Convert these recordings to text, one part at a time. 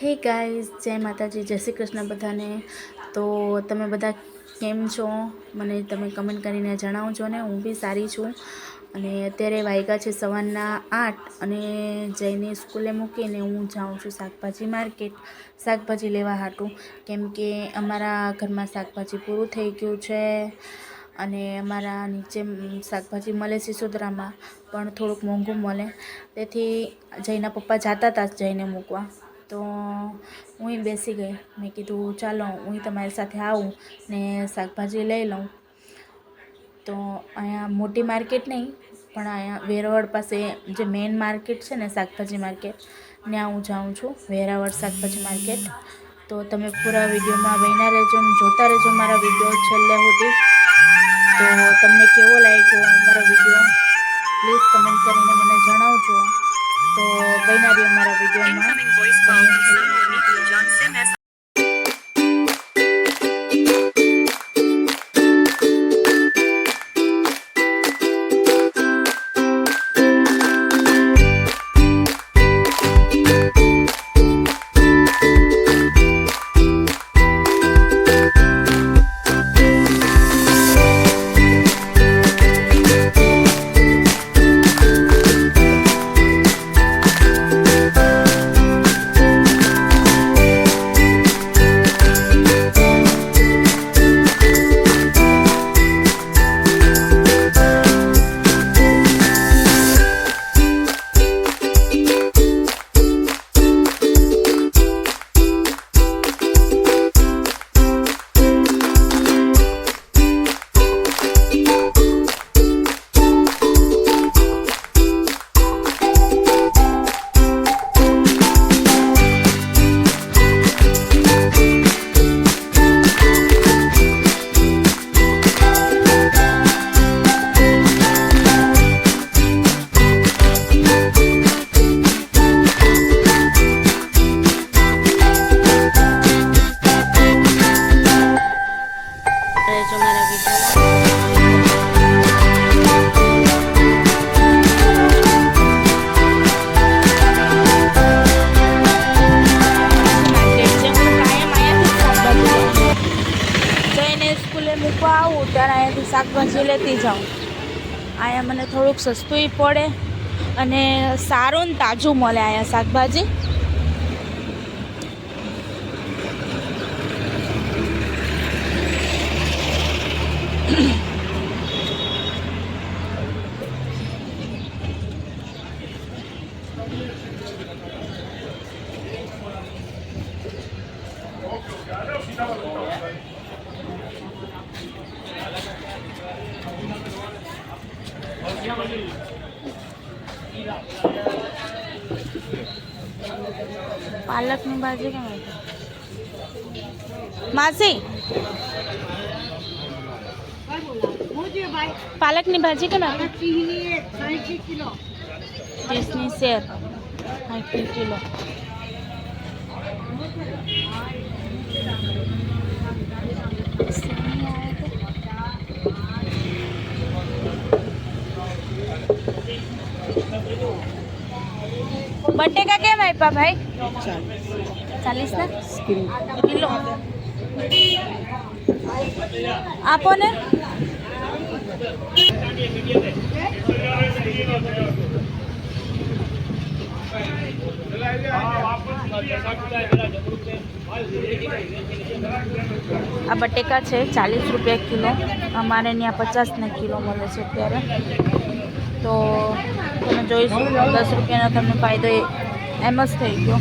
Hey guys, જય માતાજી, જય શ્રી કૃષ્ણ બધાને। તો તમે બધા કેમ છો? મને તમે કમેન્ટ કરીને જણાવજો ને। હું બી સારી છું। અને અત્યારે વાગ્યા છે સવારના 8 અને જઈને સ્કૂલે મૂકીને હું જાઉં છું શાકભાજી માર્કેટ, શાકભાજી લેવા હાટું, કેમ કે અમારા ઘરમાં શાકભાજી પૂરું થઈ ગયું છે અને અમારા નીચે શાકભાજી મળે સિસોદરામાં, પણ થોડુંક મોંઘું મળે। તેથી જઈના પપ્પા જતા હતા જઈને મૂકવા, તો હું બેસી ગઈ। મેં કીધું ચાલો હું તમારી સાથે આવું ને શાકભાજી લઈ લઉં। તો અહીંયા મોટી માર્કેટ નહીં, પણ અહીંયા વેરાવળ પાસે જે મેઇન માર્કેટ છે ને શાકભાજી માર્કેટ, ત્યાં હું જાઉં છું, વેરાવળ શાકભાજી માર્કેટ। તો તમે પૂરા વિડીયોમાં બન્યા રહેજો ને જોતા રહેજો મારા વિડીયો છેલ્લે સુધી। તો તમને કેવો લાગ્યો મારો વિડીયો પ્લીઝ કમેન્ટ કરીને મને જણાવજો। તો બન્યા રહ્યો મારા વિડીયોમાં। મૂકવા આવું ત્યારે અહીંયાથી શાકભાજી લેતી જાઉં। અહીંયા મને થોડુંક સસ્તું પડે અને સારું ને તાજું મળે અહીંયા શાકભાજી। પાલકની ભાજી કેમ માસી? પાલકની ભાજી કેમ? 30ની શેર 60 કિલો। बटेका केम आप्या भाई? 40 ना किलो आपो ने। आ बटेका है 40 रुपया किलो, अमारे ત્યાં 50 किलो મળે છે અત્યારે। તો તમે જોઈશું 10 રૂપિયાનો તમને ફાયદો એમ જ થઈ ગયો।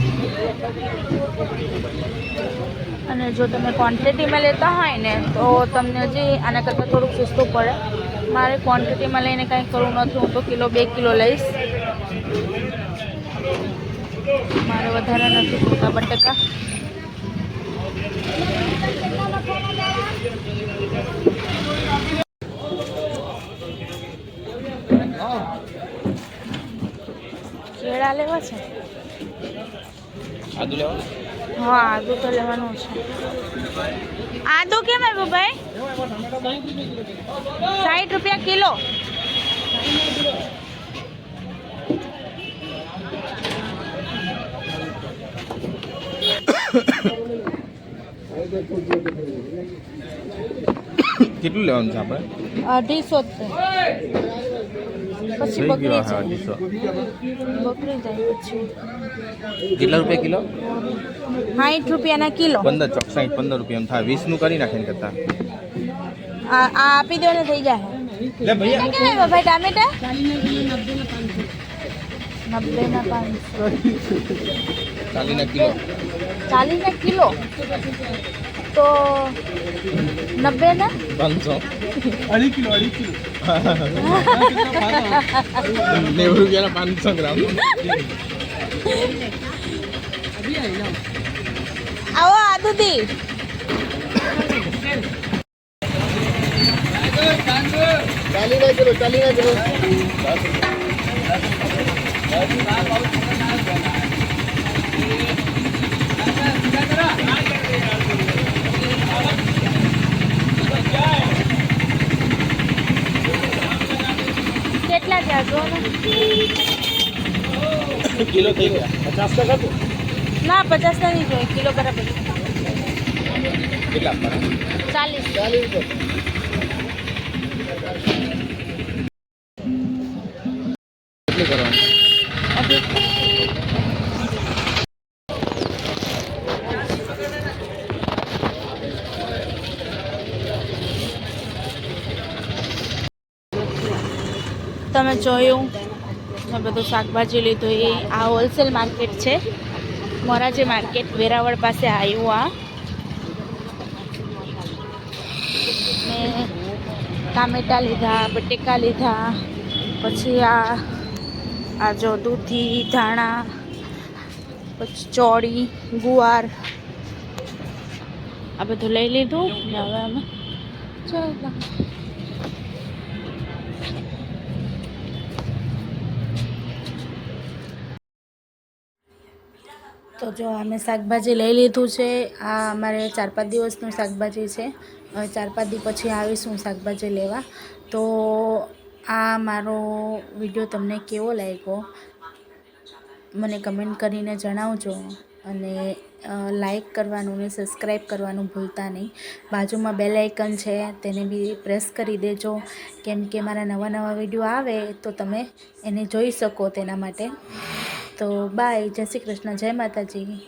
અને જો તમે ક્વોન્ટિટીમાં લેતા હોય ને તો તમને હજી આના કરતાં થોડુંક સસ્તું પડે। મારે ક્વોન્ટિટીમાં લઈને કાંઈ કરવું નથી, હું તો કિલો 2 કિલો લઈશ, મારે વધારે નથી જોતા બટેકા। કેળા લેવા છે? આદુ લેવા? હા, આદુ તો લેવાનું છે। આદુ કેમ આવ્યું ભાઈ? 60 રૂપિયા કિલો। કેટલું લેવાનું છે આપણે? 250 પછી થઈ બકરી ગયો હા જાય 200. બકરી જાય પછી કેટલા રૂપિયા કિલો? 60 રૂપિયાના કિલો 15 ચોક 60 15 રૂપિયા એમ થાય. 20 નું કરી નાખે ને કરતા. આ આપી દો ને થઈ જાય. લે ભૈયા કેટલા ભાઈ ટામેટા? 90 ના 500. 40 ના કિલો. 40 ના કિલો તો 90 ના 500. 2.5 કિલો 90 રૂપિયાના 500 ગ્રામ. આવો આદુથી 40 ના કિલો. કેટલા થયા જો ને કિલો થઈ ગયા 50 ટકા. ના 50 ના નહીં જોઈએ કિલો બરાબર કેટલા આપવાના? 40 રૂપિયા. કેટલું કરવાનું? તમે જોયું મેં બધું શાકભાજી લીધું. એ આ હોલસેલ માર્કેટ છે, મોરાજી માર્કેટ વેરાવળ પાસે આવ્યું. આ મેં ટામેટા લીધા, બટેકા લીધા, પછી આ જો દૂધી, ધાણા, પછી ચોળી, ગુવાર આ બધું લઈ લીધું. ને હવે અમે ચાલો તો જો અમે શાકભાજી લઈ લીધું છે. આ અમારે 4-5 દિવસનું શાકભાજી છે. હવે 4-5 દિવસ પછી આવીશું શાકભાજી લેવા. તો આ મારો વિડીયો તમને કેવો લાગ્યો મને કમેન્ટ કરીને જણાવજો. અને લાઈક કરવાનું ને સબસ્ક્રાઈબ કરવાનું ભૂલતા નહીં. બાજુમાં બેલ આઇકન છે તેને બી પ્રેસ કરી દેજો, કેમ કે મારા નવા વિડીયો આવે તો તમે એને જોઈ શકો તેના માટે. તો બાય, જય શ્રી કૃષ્ણ, જય માતાજી.